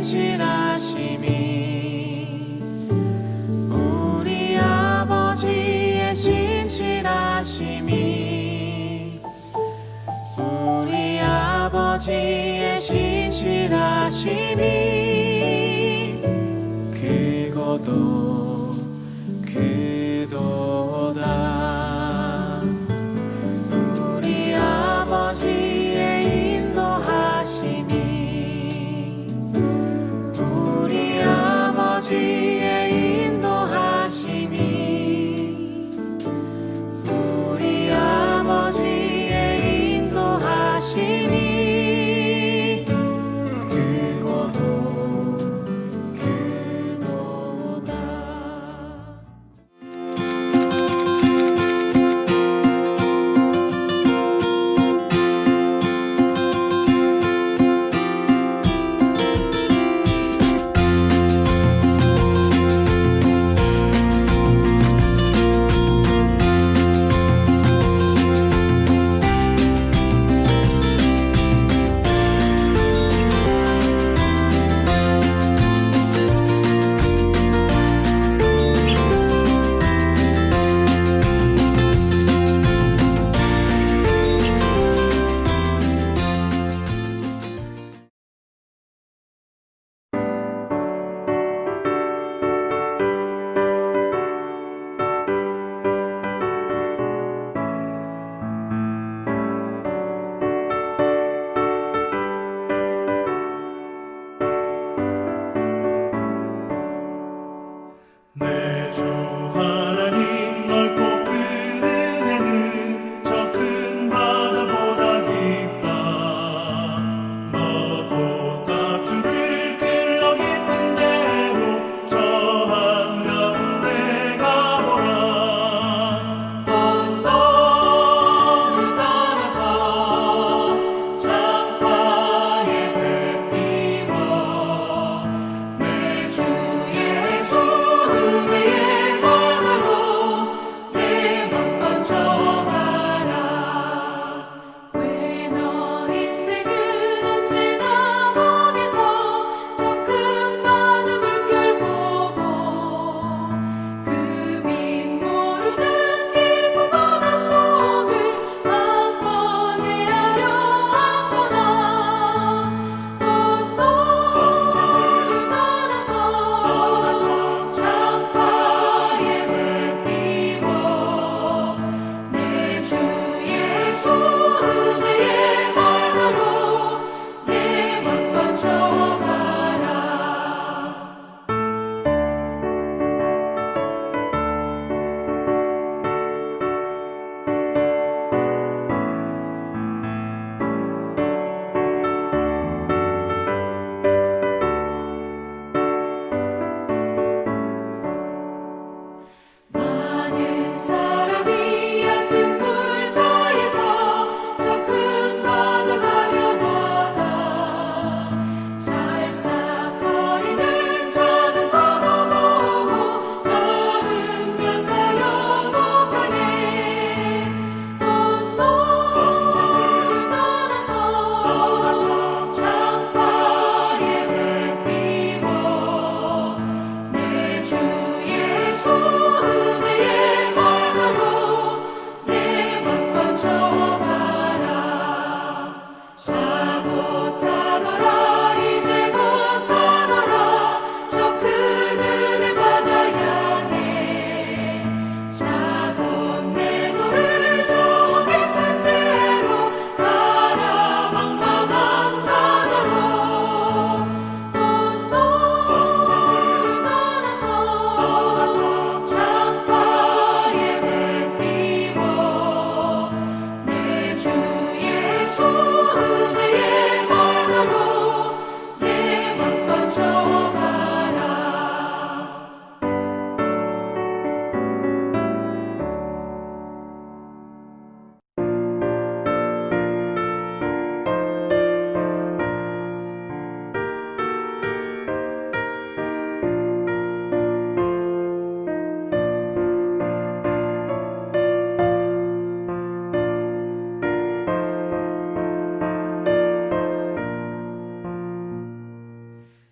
진실하심이 우리 아버지의 진실하심이 우리 아버지의 진실하심이 크고도 크도다. 우리 아버지의 인도하심이 우리 아버지의 인도하심이 우리 아버지의 인도하심이 크고도 크도다.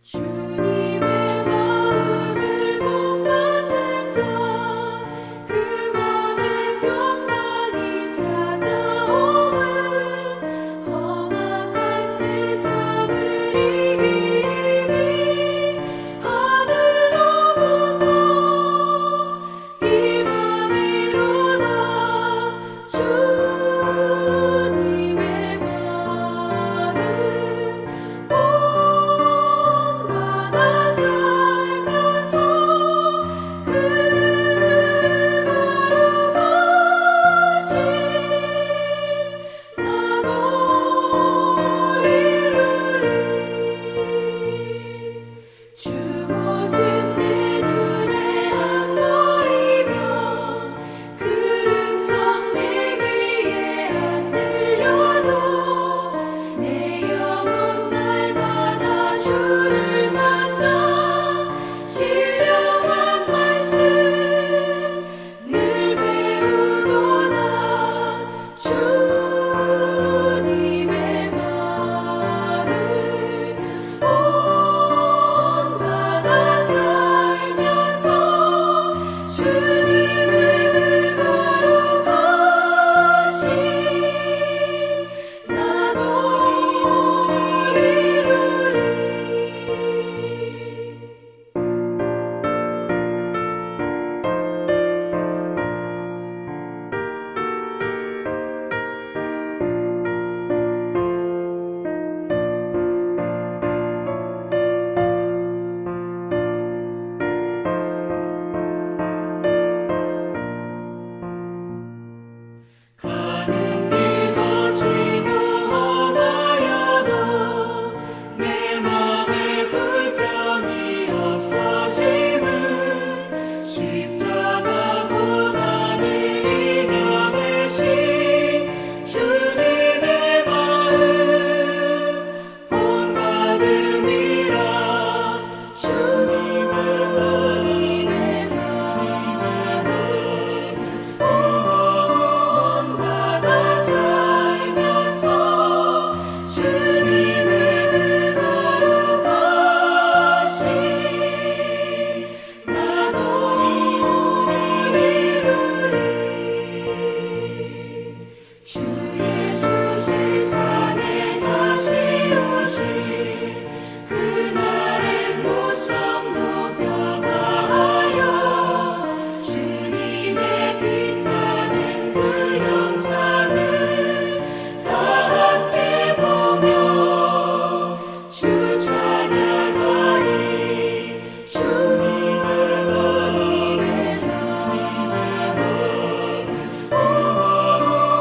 주님의 마음을 못 받는 자, 그 맘에 평강이 찾아오면 험악한 세상을 이기리 하늘로부터 임함이로다. 주님의 마음 본받아 살면서 그 거룩하신 나도 이루리. 주 모습 내 눈에 안 보이며 그 음성 내 귀에 안 들려도 내 영혼 날마다 주를 만나 신령한 말씀 늘 배우도다. 주님의 마음 본받아 살면서 주님의 그 거룩하신 나도 이루리. 가는 길 거치고 험하여도 내 맘에 불평이 없어짐은 십자가 고난을 이겨내신 주님의 마음 본받음이라. 주님의 본받아 살면서 주님의 그 거룩하신 나도 이루리. 주 예수 세상에 다시 오실 그날의 무성도 변화하여 주님의 빛나는 그 영상을 다 함께 보며 주 찬양하리. 주님의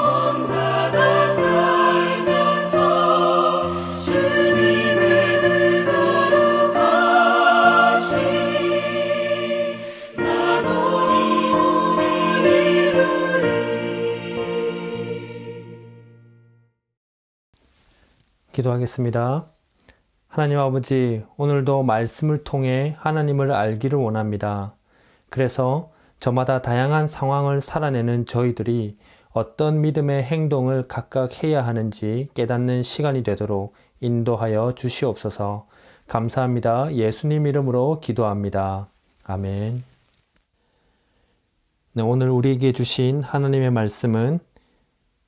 본받아 살면서 주님의 그 거룩하신 나도 이루리. 기도하겠습니다. 하나님 아버지, 오늘도 말씀을 통해 하나님을 알기를 원합니다. 그래서 저마다 다양한 상황을 살아내는 저희들이 어떤 믿음의 행동을 각각 해야 하는지 깨닫는 시간이 되도록 인도하여 주시옵소서. 감사합니다. 예수님 이름으로 기도합니다. 아멘. 네, 오늘 우리에게 주신 하나님의 말씀은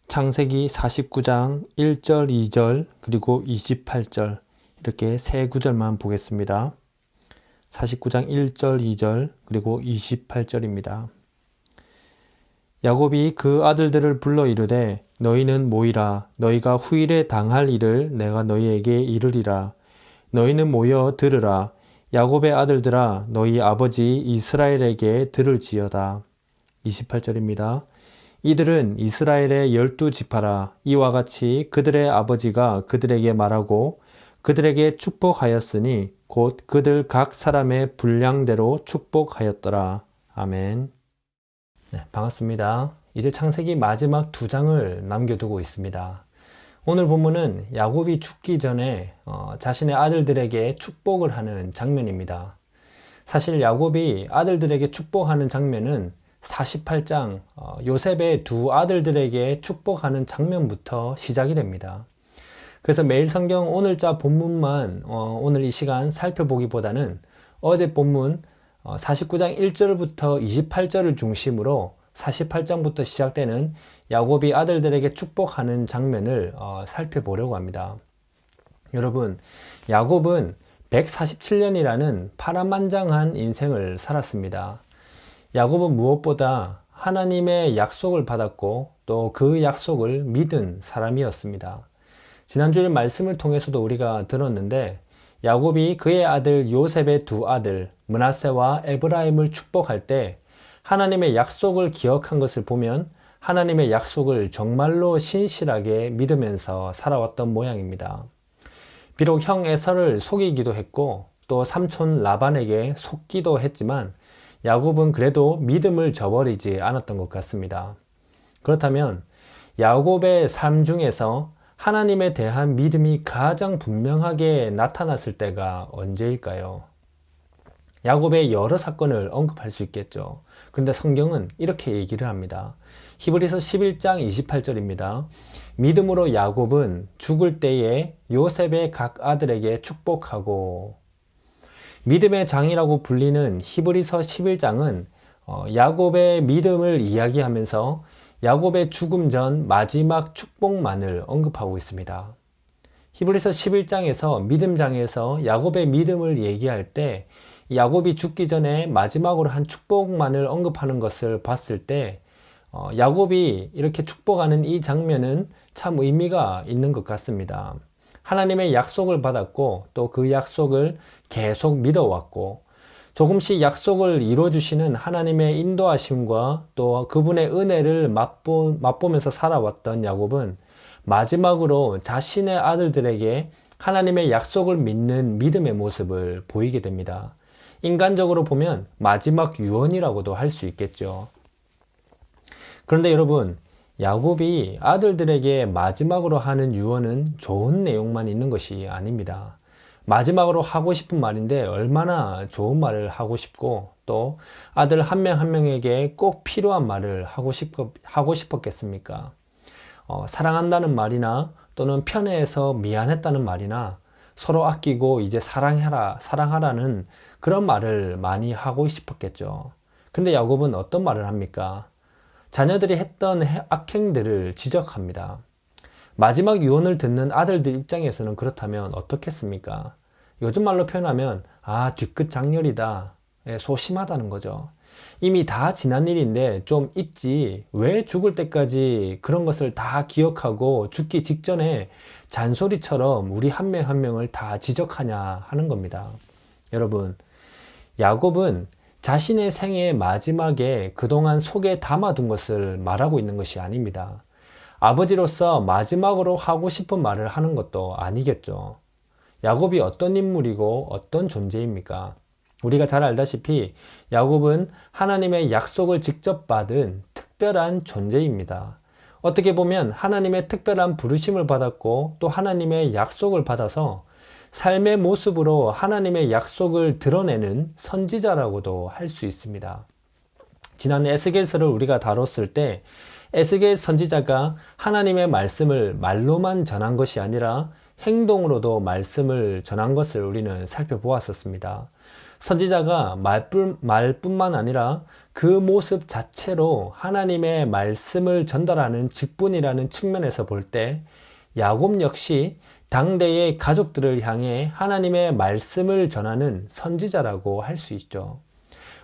창세기 49장 1절, 2절, 그리고 28절 이렇게 세 구절만 보겠습니다. 49장 1절, 2절, 그리고 28절입니다. 야곱이 그 아들들을 불러 이르되 너희는 모이라. 너희가 후일에 당할 일을 내가 너희에게 이르리라. 너희는 모여 들으라. 야곱의 아들들아 너희 아버지 이스라엘에게 들을지어다. 28절입니다. 이들은 이스라엘의 12지파라. 이와 같이 그들의 아버지가 그들에게 말하고 그들에게 축복하였으니 곧 그들 각 사람의 분량대로 축복하였더라. 아멘. 네, 반갑습니다. 이제 창세기 마지막 2장을 남겨두고 있습니다. 오늘 본문은 야곱이 죽기 전에 자신의 아들들에게 축복을 하는 장면입니다. 사실 야곱이 아들들에게 축복하는 장면은 48장 요셉의 두 아들들에게 축복하는 장면부터 시작이 됩니다. 그래서 매일 성경 오늘자 본문만 오늘 이 시간 살펴보기보다는 어제 본문 49장 1절부터 28절을 중심으로 48장부터 시작되는 야곱이 아들들에게 축복하는 장면을 살펴보려고 합니다. 여러분, 야곱은 147년이라는 파란만장한 인생을 살았습니다. 야곱은 무엇보다 하나님의 약속을 받았고 또 그 약속을 믿은 사람이었습니다. 지난주에 말씀을 통해서도 우리가 들었는데 야곱이 그의 아들 요셉의 두 아들 므낫세와 에브라임을 축복할 때 하나님의 약속을 기억한 것을 보면 하나님의 약속을 정말로 신실하게 믿으면서 살아왔던 모양입니다. 비록 형 에서를 속이기도 했고 또 삼촌 라반에게 속기도 했지만 야곱은 그래도 믿음을 저버리지 않았던 것 같습니다. 그렇다면 야곱의 삶 중에서 하나님에 대한 믿음이 가장 분명하게 나타났을 때가 언제일까요? 야곱의 여러 사건을 언급할 수 있겠죠. 그런데 성경은 이렇게 얘기를 합니다. 히브리서 11장 28절입니다. 믿음으로 야곱은 죽을 때에 요셉의 각 아들에게 축복하고. 믿음의 장이라고 불리는 히브리서 11장은 야곱의 믿음을 이야기하면서 야곱의 죽음 전 마지막 축복만을 언급하고 있습니다. 히브리서 11장에서 믿음장에서 야곱의 믿음을 얘기할 때 야곱이 죽기 전에 마지막으로 한 축복만을 언급하는 것을 봤을 때 야곱이 이렇게 축복하는 이 장면은 참 의미가 있는 것 같습니다. 하나님의 약속을 받았고 또 그 약속을 계속 믿어왔고 조금씩 약속을 이루어주시는 하나님의 인도하심과 또 그분의 은혜를 맛보면서 살아왔던 야곱은 마지막으로 자신의 아들들에게 하나님의 약속을 믿는 믿음의 모습을 보이게 됩니다. 인간적으로 보면 마지막 유언이라고도 할 수 있겠죠. 그런데 여러분, 야곱이 아들들에게 마지막으로 하는 유언은 좋은 내용만 있는 것이 아닙니다. 마지막으로 하고 싶은 말인데 얼마나 좋은 말을 하고 싶고 또 아들 한 명 한 명에게 꼭 필요한 말을 하고 싶었겠습니까? 사랑한다는 말이나 또는 편애해서 미안했다는 말이나 서로 아끼고 이제 사랑하라는 그런 말을 많이 하고 싶었겠죠. 근데 야곱은 어떤 말을 합니까? 자녀들이 했던 악행들을 지적합니다. 마지막 유언을 듣는 아들들 입장에서는 그렇다면 어떻겠습니까? 요즘 말로 표현하면 뒤끝 장렬이다, 소심하다는 거죠. 이미 다 지난 일인데 좀 잊지 왜 죽을 때까지 그런 것을 다 기억하고 죽기 직전에 잔소리처럼 우리 한 명 한 명을 다 지적하냐 하는 겁니다. 여러분, 야곱은 자신의 생애의 마지막에 그동안 속에 담아둔 것을 말하고 있는 것이 아닙니다. 아버지로서 마지막으로 하고 싶은 말을 하는 것도 아니겠죠. 야곱이 어떤 인물이고 어떤 존재입니까? 우리가 잘 알다시피 야곱은 하나님의 약속을 직접 받은 특별한 존재입니다. 어떻게 보면 하나님의 특별한 부르심을 받았고 또 하나님의 약속을 받아서 삶의 모습으로 하나님의 약속을 드러내는 선지자라고도 할 수 있습니다. 지난 에스겔서를 우리가 다뤘을 때 에스겔 선지자가 하나님의 말씀을 말로만 전한 것이 아니라 행동으로도 말씀을 전한 것을 우리는 살펴보았었습니다. 선지자가 말뿐만 아니라 그 모습 자체로 하나님의 말씀을 전달하는 직분이라는 측면에서 볼 때 야곱 역시 당대의 가족들을 향해 하나님의 말씀을 전하는 선지자라고 할 수 있죠.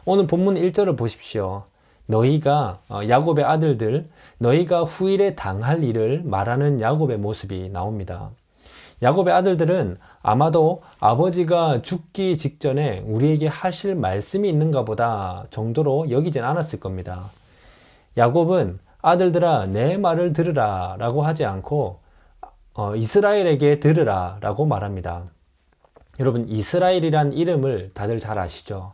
오늘 본문 1절을 보십시오. 너희가 야곱의 아들들, 너희가 후일에 당할 일을 말하는 야곱의 모습이 나옵니다. 야곱의 아들들은 아마도 아버지가 죽기 직전에 우리에게 하실 말씀이 있는가 보다 정도로 여기진 않았을 겁니다. 야곱은 아들들아 내 말을 들으라 라고 하지 않고 이스라엘에게 들으라 라고 말합니다. 여러분, 이스라엘이란 이름을 다들 잘 아시죠?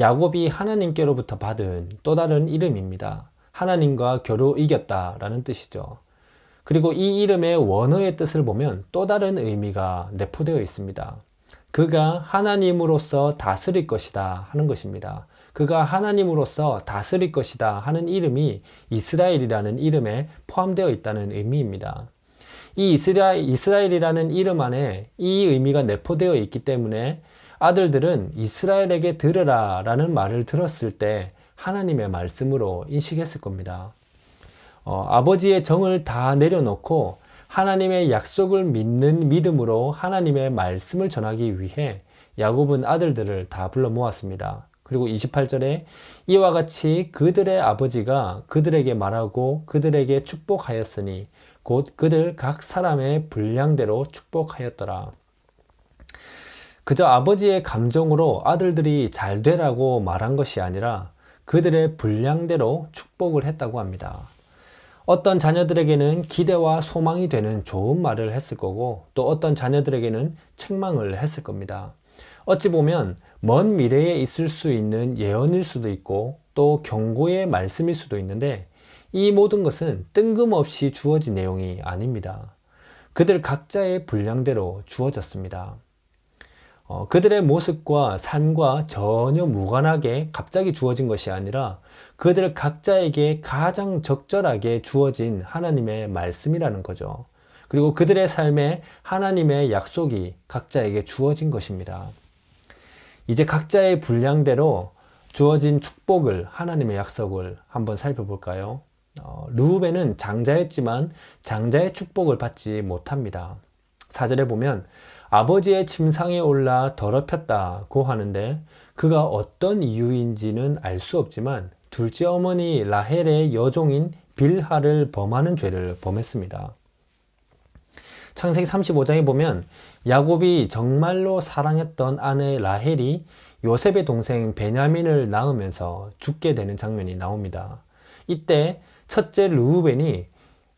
야곱이 하나님께로부터 받은 또 다른 이름입니다. 하나님과 겨루 이겼다 라는 뜻이죠. 그리고 이 이름의 원어의 뜻을 보면 또 다른 의미가 내포되어 있습니다. 그가 하나님으로서 다스릴 것이다 하는 것입니다. 그가 하나님으로서 다스릴 것이다 하는 이름이 이스라엘이라는 이름에 포함되어 있다는 의미입니다. 이 이스라엘이라는 이름 안에 이 의미가 내포되어 있기 때문에 아들들은 이스라엘에게 들으라 라는 말을 들었을 때 하나님의 말씀으로 인식했을 겁니다. 아버지의 정을 다 내려놓고 하나님의 약속을 믿는 믿음으로 하나님의 말씀을 전하기 위해 야곱은 아들들을 다 불러 모았습니다. 그리고 28절에 이와 같이 그들의 아버지가 그들에게 말하고 그들에게 축복하였으니 곧 그들 각 사람의 분량대로 축복하였더라. 그저 아버지의 감정으로 아들들이 잘 되라고 말한 것이 아니라 그들의 분량대로 축복을 했다고 합니다. 어떤 자녀들에게는 기대와 소망이 되는 좋은 말을 했을 거고 또 어떤 자녀들에게는 책망을 했을 겁니다. 어찌 보면 먼 미래에 있을 수 있는 예언일 수도 있고 또 경고의 말씀일 수도 있는데 이 모든 것은 뜬금없이 주어진 내용이 아닙니다. 그들 각자의 분량대로 주어졌습니다. 그들의 모습과 삶과 전혀 무관하게 갑자기 주어진 것이 아니라 그들 각자에게 가장 적절하게 주어진 하나님의 말씀이라는 거죠. 그리고 그들의 삶에 하나님의 약속이 각자에게 주어진 것입니다. 이제 각자의 분량대로 주어진 축복을, 하나님의 약속을 한번 살펴볼까요? 르우벤은 장자였지만 장자의 축복을 받지 못합니다. 4절에 보면 아버지의 침상에 올라 더럽혔다고 하는데 그가 어떤 이유인지는 알 수 없지만 둘째 어머니 라헬의 여종인 빌하를 범하는 죄를 범했습니다. 창세기 35장에 보면 야곱이 정말로 사랑했던 아내 라헬이 요셉의 동생 베냐민을 낳으면서 죽게 되는 장면이 나옵니다. 이때 첫째 르우벤이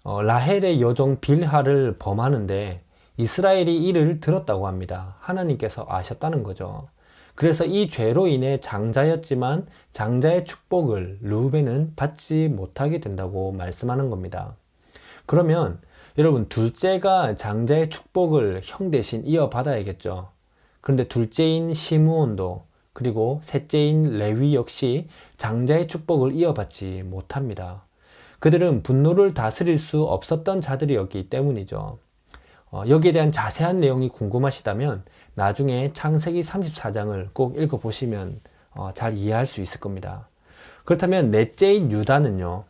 라헬의 여종 빌하를 범하는데 이스라엘이 이를 들었다고 합니다. 하나님께서 아셨다는 거죠. 그래서 이 죄로 인해 장자였지만 장자의 축복을 르우벤은 받지 못하게 된다고 말씀하는 겁니다. 그러면 여러분 둘째가 장자의 축복을 형 대신 이어받아야겠죠. 그런데 둘째인 시므온도 그리고 셋째인 레위 역시 장자의 축복을 이어받지 못합니다. 그들은 분노를 다스릴 수 없었던 자들이었기 때문이죠. 여기에 대한 자세한 내용이 궁금하시다면 나중에 창세기 34장을 꼭 읽어보시면 잘 이해할 수 있을 겁니다. 그렇다면 넷째인 유다는요.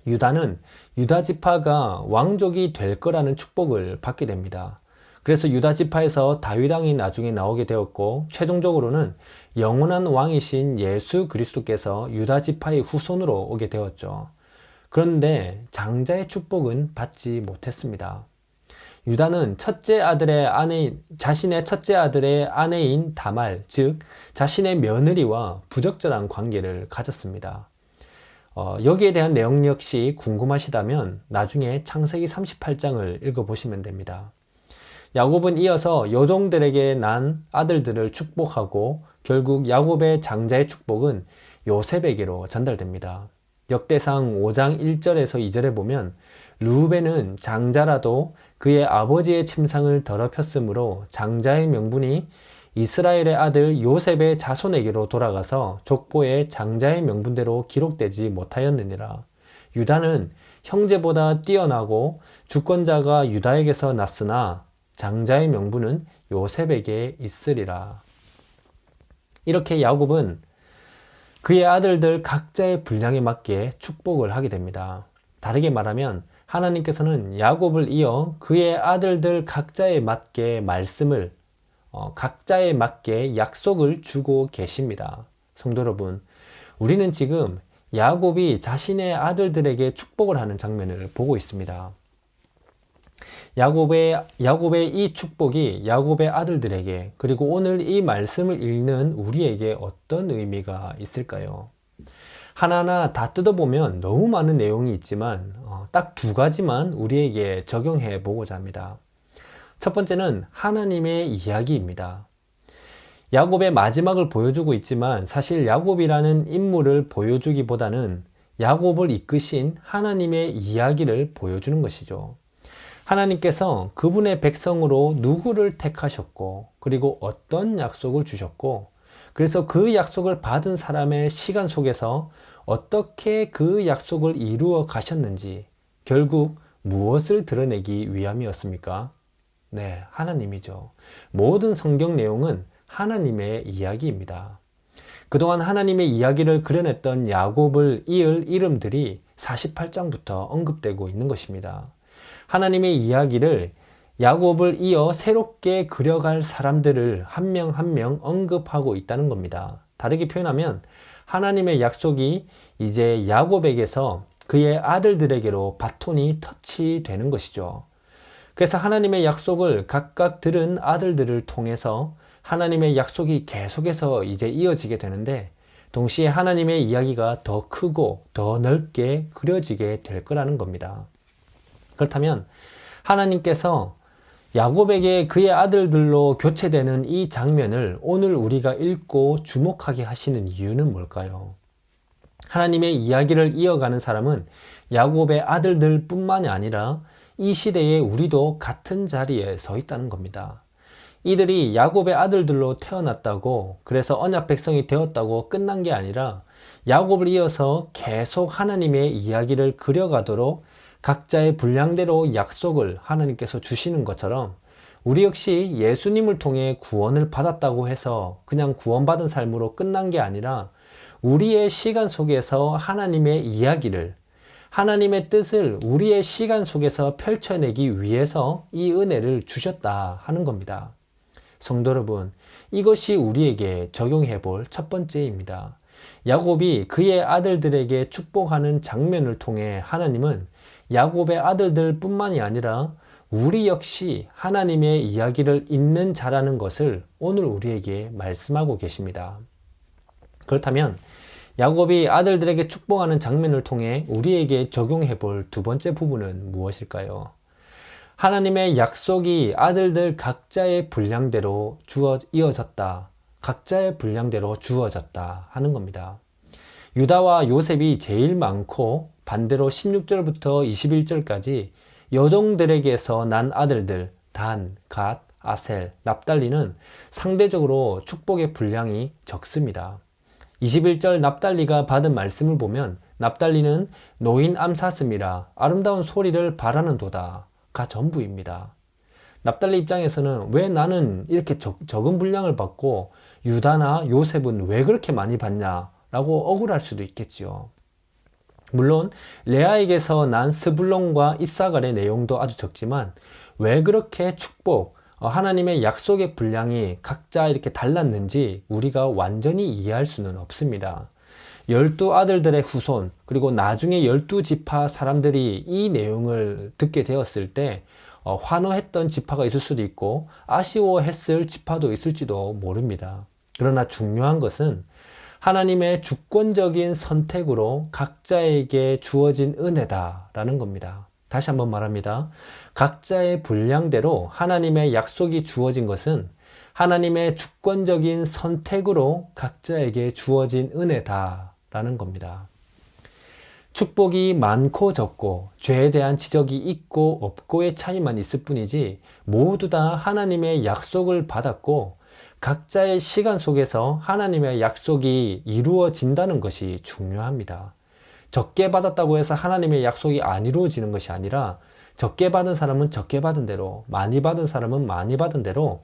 유다는 유다 지파가 왕족이 될 거라는 축복을 받게 됩니다. 그래서 유다 지파에서 다윗 왕이 나중에 나오게 되었고 최종적으로는 영원한 왕이신 예수 그리스도께서 유다 지파의 후손으로 오게 되었죠. 그런데 장자의 축복은 받지 못했습니다. 유다는 자신의 첫째 아들의 아내인 다말, 즉 자신의 며느리와 부적절한 관계를 가졌습니다. 여기에 대한 내용 역시 궁금하시다면 나중에 창세기 38장을 읽어보시면 됩니다. 야곱은 이어서 여종들에게 난 아들들을 축복하고 결국 야곱의 장자의 축복은 요셉에게로 전달됩니다. 역대상 5장 1절에서 2절에 보면 르우벤은 장자라도 그의 아버지의 침상을 더럽혔으므로 장자의 명분이 이스라엘의 아들 요셉의 자손에게로 돌아가서 족보에 장자의 명분대로 기록되지 못하였느니라. 유다는 형제보다 뛰어나고 주권자가 유다에게서 났으나 장자의 명분은 요셉에게 있으리라. 이렇게 야곱은 그의 아들들 각자의 분량에 맞게 축복을 하게 됩니다. 다르게 말하면 하나님께서는 야곱을 이어 그의 아들들 각자에 맞게 말씀을 각자에 맞게 약속을 주고 계십니다. 성도 여러분, 우리는 지금 야곱이 자신의 아들들에게 축복을 하는 장면을 보고 있습니다. 야곱의 이 축복이 야곱의 아들들에게 그리고 오늘 이 말씀을 읽는 우리에게 어떤 의미가 있을까요? 하나하나 다 뜯어보면 너무 많은 내용이 있지만 딱 두 가지만 우리에게 적용해 보고자 합니다. 첫 번째는 하나님의 이야기입니다. 야곱의 마지막을 보여주고 있지만 사실 야곱이라는 인물을 보여주기보다는 야곱을 이끄신 하나님의 이야기를 보여주는 것이죠. 하나님께서 그분의 백성으로 누구를 택하셨고 그리고 어떤 약속을 주셨고 그래서 그 약속을 받은 사람의 시간 속에서 어떻게 그 약속을 이루어 가셨는지 결국 무엇을 드러내기 위함이었습니까? 네, 하나님이죠. 모든 성경 내용은 하나님의 이야기입니다. 그동안 하나님의 이야기를 그려냈던 야곱을 이을 이름들이 48장부터 언급되고 있는 것입니다. 하나님의 이야기를 야곱을 이어 새롭게 그려갈 사람들을 한 명 한 명 언급하고 있다는 겁니다. 다르게 표현하면 하나님의 약속이 이제 야곱에게서 그의 아들들에게로 바톤이 터치되는 것이죠. 그래서 하나님의 약속을 각각 들은 아들들을 통해서 하나님의 약속이 계속해서 이제 이어지게 되는데, 동시에 하나님의 이야기가 더 크고 더 넓게 그려지게 될 거라는 겁니다. 그렇다면 하나님께서 야곱에게 그의 아들들로 교체되는 이 장면을 오늘 우리가 읽고 주목하게 하시는 이유는 뭘까요? 하나님의 이야기를 이어가는 사람은 야곱의 아들들 뿐만이 아니라 이 시대에 우리도 같은 자리에 서 있다는 겁니다. 이들이 야곱의 아들들로 태어났다고, 그래서 언약 백성이 되었다고 끝난 게 아니라 야곱을 이어서 계속 하나님의 이야기를 그려가도록 각자의 분량대로 약속을 하나님께서 주시는 것처럼, 우리 역시 예수님을 통해 구원을 받았다고 해서 그냥 구원받은 삶으로 끝난 게 아니라 우리의 시간 속에서 하나님의 이야기를, 하나님의 뜻을 우리의 시간 속에서 펼쳐내기 위해서 이 은혜를 주셨다 하는 겁니다. 성도 여러분, 이것이 우리에게 적용해 볼 첫 번째입니다. 야곱이 그의 아들들에게 축복하는 장면을 통해 하나님은 야곱의 아들들 뿐만이 아니라 우리 역시 하나님의 이야기를 읽는 자라는 것을 오늘 우리에게 말씀하고 계십니다. 그렇다면 야곱이 아들들에게 축복하는 장면을 통해 우리에게 적용해 볼 두 번째 부분은 무엇일까요? 하나님의 약속이 아들들 각자의 분량대로 이어졌다. 각자의 분량대로 주어졌다 하는 겁니다. 유다와 요셉이 제일 많고, 반대로 16절부터 21절까지 여종들에게서 난 아들들 단, 갓, 아셀, 납달리는 상대적으로 축복의 분량이 적습니다. 21절 납달리가 받은 말씀을 보면 납달리는 노인 암사슴이라 아름다운 소리를 바라는도다 가 전부입니다. 납달리 입장에서는 왜 나는 이렇게 적은 분량을 받고 유다나 요셉은 왜 그렇게 많이 받냐 라고 억울할 수도 있겠지요. 물론 레아에게서 난 스불론과 이사갈의 내용도 아주 적지만 왜 그렇게 하나님의 약속의 분량이 각자 이렇게 달랐는지 우리가 완전히 이해할 수는 없습니다. 12아들들의 후손, 그리고 나중에 12지파 사람들이 이 내용을 듣게 되었을 때 환호했던 지파가 있을 수도 있고 아쉬워했을 지파도 있을지도 모릅니다. 그러나 중요한 것은 하나님의 주권적인 선택으로 각자에게 주어진 은혜다라는 겁니다. 다시 한번 말합니다. 각자의 분량대로 하나님의 약속이 주어진 것은 하나님의 주권적인 선택으로 각자에게 주어진 은혜다라는 겁니다. 축복이 많고 적고, 죄에 대한 지적이 있고 없고의 차이만 있을 뿐이지 모두 다 하나님의 약속을 받았고 각자의 시간 속에서 하나님의 약속이 이루어진다는 것이 중요합니다. 적게 받았다고 해서 하나님의 약속이 안 이루어지는 것이 아니라 적게 받은 사람은 적게 받은 대로, 많이 받은 사람은 많이 받은 대로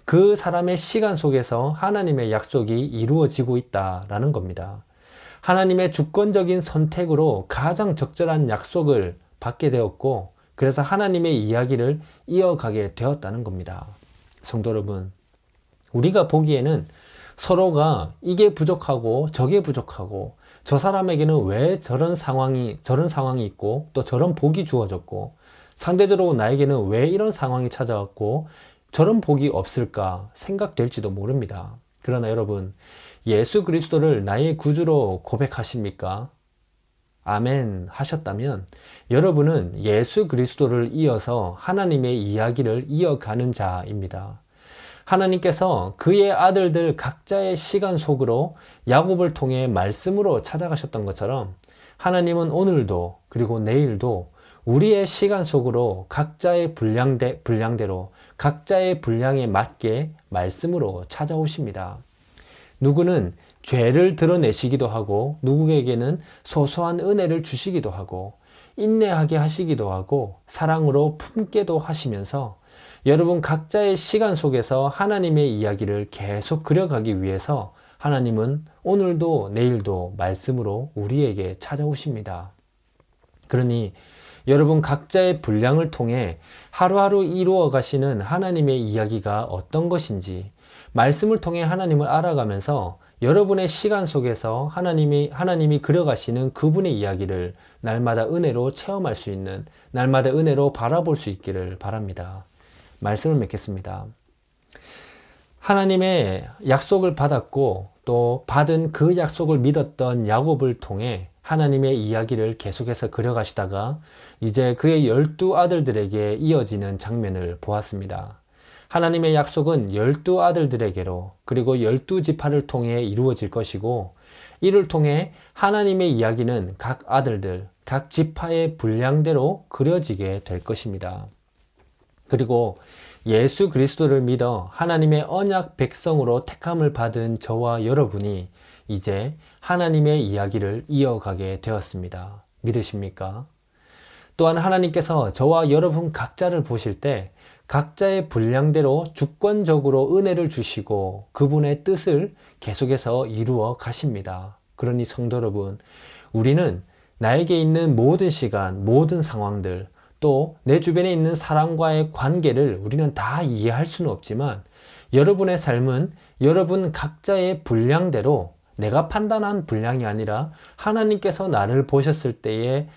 그 사람의 시간 속에서 하나님의 약속이 이루어지고 있다라는 겁니다. 하나님의 주권적인 선택으로 가장 적절한 약속을 받게 되었고, 그래서 하나님의 이야기를 이어가게 되었다는 겁니다. 성도 여러분, 우리가 보기에는 서로가 이게 부족하고 저게 부족하고, 저 사람에게는 왜 저런 상황이 있고 또 저런 복이 주어졌고, 상대적으로 나에게는 왜 이런 상황이 찾아왔고 저런 복이 없을까 생각될지도 모릅니다. 그러나 여러분, 예수 그리스도를 나의 구주로 고백하십니까? 아멘 하셨다면 여러분은 예수 그리스도를 이어서 하나님의 이야기를 이어가는 자입니다. 하나님께서 그의 아들들 각자의 시간 속으로 야곱을 통해 말씀으로 찾아가셨던 것처럼 하나님은 오늘도 그리고 내일도 우리의 시간 속으로 각자의 분량대로 각자의 분량에 맞게 말씀으로 찾아오십니다. 누구는 죄를 드러내시기도 하고 누구에게는 소소한 은혜를 주시기도 하고 인내하게 하시기도 하고 사랑으로 품게도 하시면서 여러분 각자의 시간 속에서 하나님의 이야기를 계속 그려가기 위해서 하나님은 오늘도 내일도 말씀으로 우리에게 찾아오십니다. 그러니 여러분 각자의 분량을 통해 하루하루 이루어 가시는 하나님의 이야기가 어떤 것인지 말씀을 통해 하나님을 알아가면서 여러분의 시간 속에서 하나님이 그려가시는 그분의 이야기를 날마다 은혜로 체험할 수 있는, 날마다 은혜로 바라볼 수 있기를 바랍니다. 말씀을 맺겠습니다. 하나님의 약속을 받았고 또 받은 그 약속을 믿었던 야곱을 통해 하나님의 이야기를 계속해서 그려가시다가 이제 그의 12아들들에게 이어지는 장면을 보았습니다. 하나님의 약속은 12아들들에게로 그리고 12지파를 통해 이루어질 것이고 이를 통해 하나님의 이야기는 각 아들들, 각 지파의 분량대로 그려지게 될 것입니다. 그리고 예수 그리스도를 믿어 하나님의 언약 백성으로 택함을 받은 저와 여러분이 이제 하나님의 이야기를 이어가게 되었습니다. 믿으십니까? 또한 하나님께서 저와 여러분 각자를 보실 때 각자의 분량대로 주권적으로 은혜를 주시고 그분의 뜻을 계속해서 이루어 가십니다. 그러니 성도 여러분, 우리는 나에게 있는 모든 시간, 모든 상황들, 또 내 주변에 있는 사람과의 관계를 우리는 다 이해할 수는 없지만 여러분의 삶은 여러분 각자의 분량대로 내가 판단한 분량이 아니라 하나님께서 나를 보셨을 때에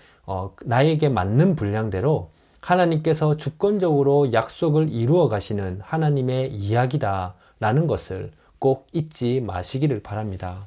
나에게 맞는 분량대로 하나님께서 주권적으로 약속을 이루어 가시는 하나님의 이야기다라는 것을 꼭 잊지 마시기를 바랍니다.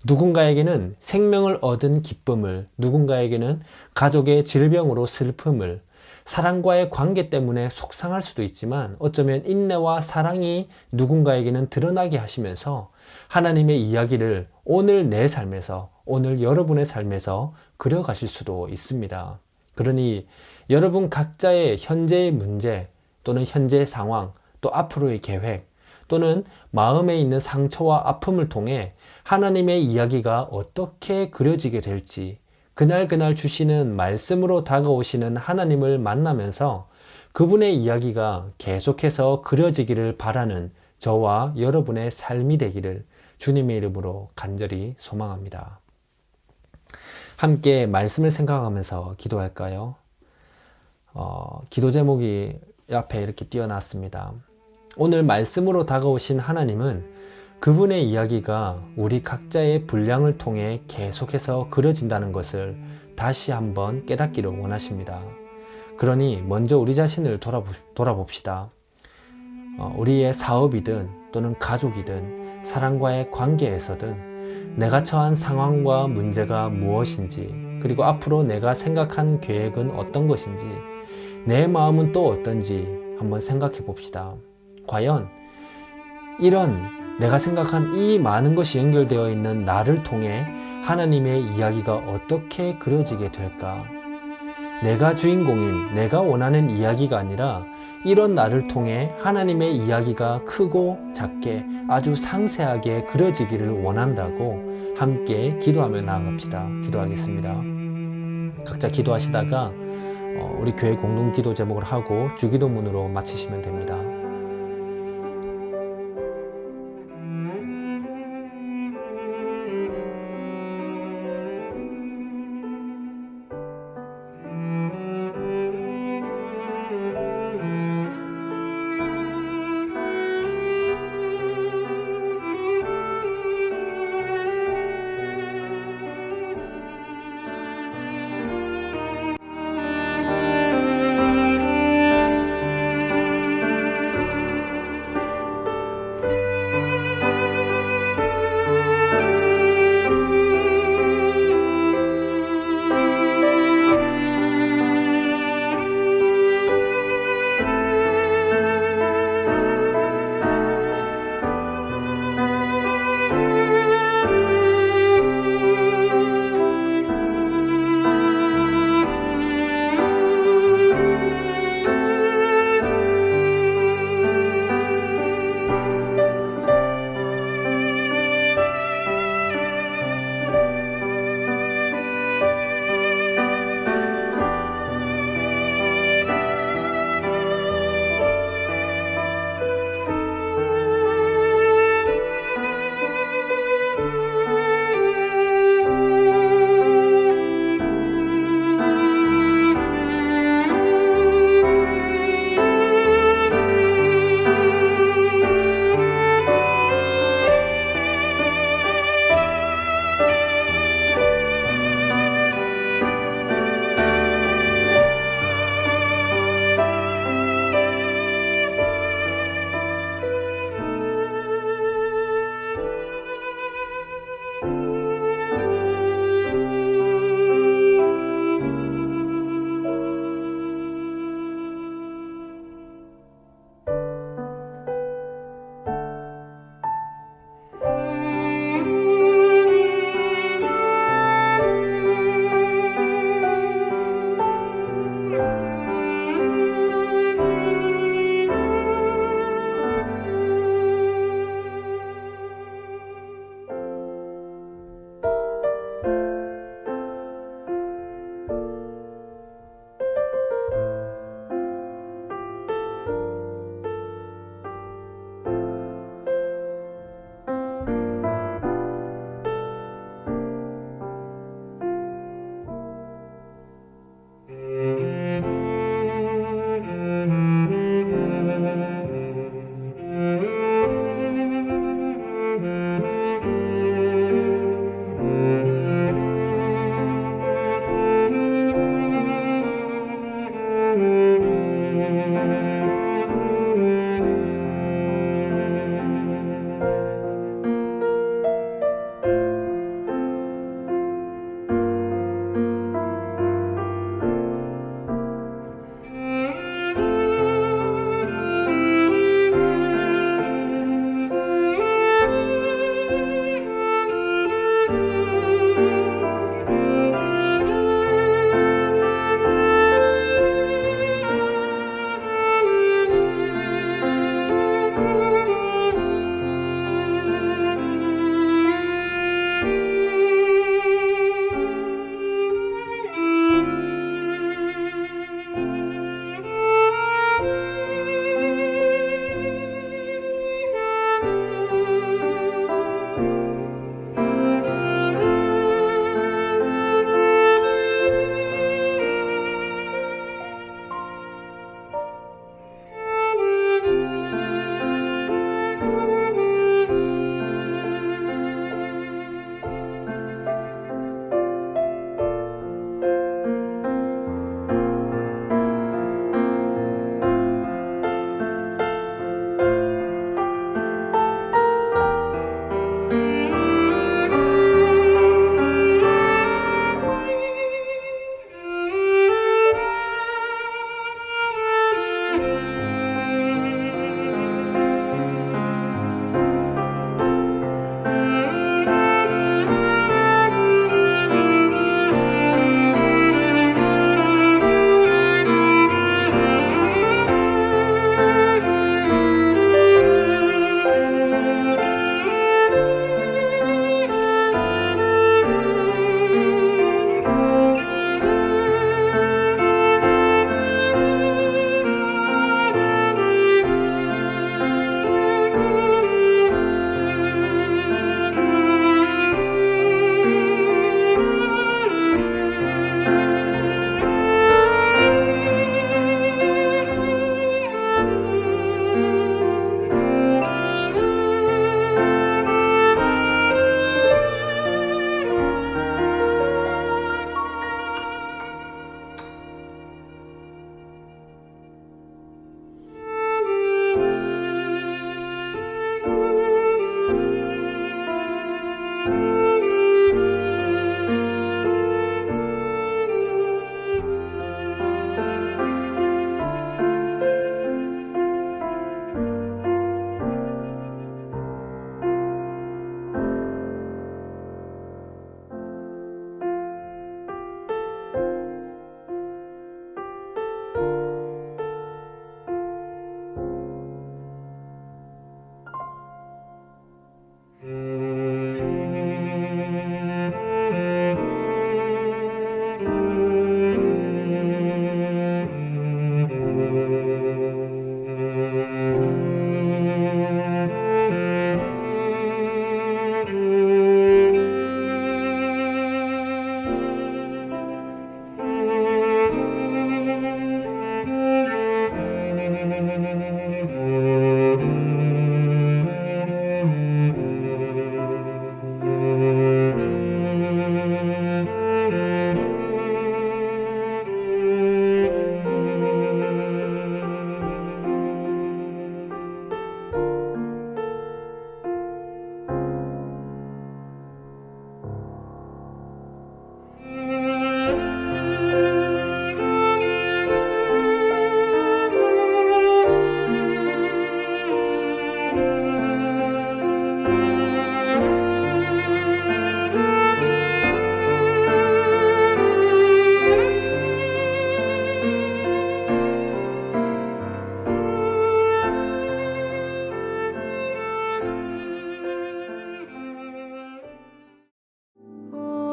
누군가에게는 생명을 얻은 기쁨을, 누군가에게는 가족의 질병으로 슬픔을, 사랑과의 관계 때문에 속상할 수도 있지만 어쩌면 인내와 사랑이 누군가에게는 드러나게 하시면서 하나님의 이야기를 오늘 내 삶에서, 오늘 여러분의 삶에서 그려가실 수도 있습니다. 그러니 여러분 각자의 현재의 문제 또는 현재의 상황, 또 앞으로의 계획, 또는 마음에 있는 상처와 아픔을 통해 하나님의 이야기가 어떻게 그려지게 될지 그날 주시는 말씀으로 다가오시는 하나님을 만나면서 그분의 이야기가 계속해서 그려지기를 바라는 저와 여러분의 삶이 되기를 주님의 이름으로 간절히 소망합니다. 함께 말씀을 생각하면서 기도할까요? 기도 제목이 앞에 이렇게 띄어놨습니다. 오늘 말씀으로 다가오신 하나님은 그분의 이야기가 우리 각자의 분량을 통해 계속해서 그려진다는 것을 다시 한번 깨닫기를 원하십니다. 그러니 먼저 우리 자신을 돌아봅시다. 우리의 사업이든 또는 가족이든 사랑과의 관계에서든 내가 처한 상황과 문제가 무엇인지 그리고 앞으로 내가 생각한 계획은 어떤 것인지 내 마음은 또 어떤지 한번 생각해 봅시다. 과연 이런 내가 생각한 이 많은 것이 연결되어 있는 나를 통해 하나님의 이야기가 어떻게 그려지게 될까? 내가 주인공인 내가 원하는 이야기가 아니라 이런 나를 통해 하나님의 이야기가 크고 작게 아주 상세하게 그려지기를 원한다고 함께 기도하며 나아갑시다. 기도하겠습니다. 각자 기도하시다가 우리 교회 공동 기도 제목을 하고 주기도문으로 마치시면 됩니다.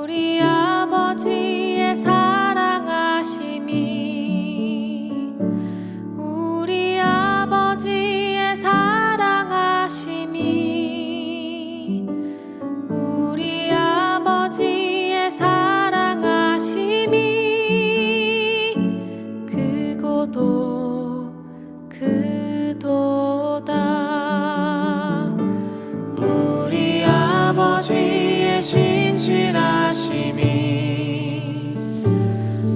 우리 아버지의 사랑하심이 우리 아버지의 사랑하심이 우리 아버지의 사랑하심이 크고도 크도다. 우리 아버지의 신실하심이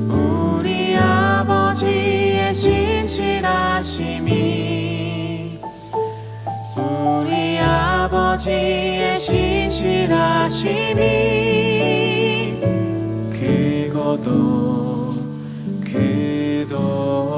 우리 아버지의 신실하심이 우리 아버지의 신실하심이 크고도 크도다.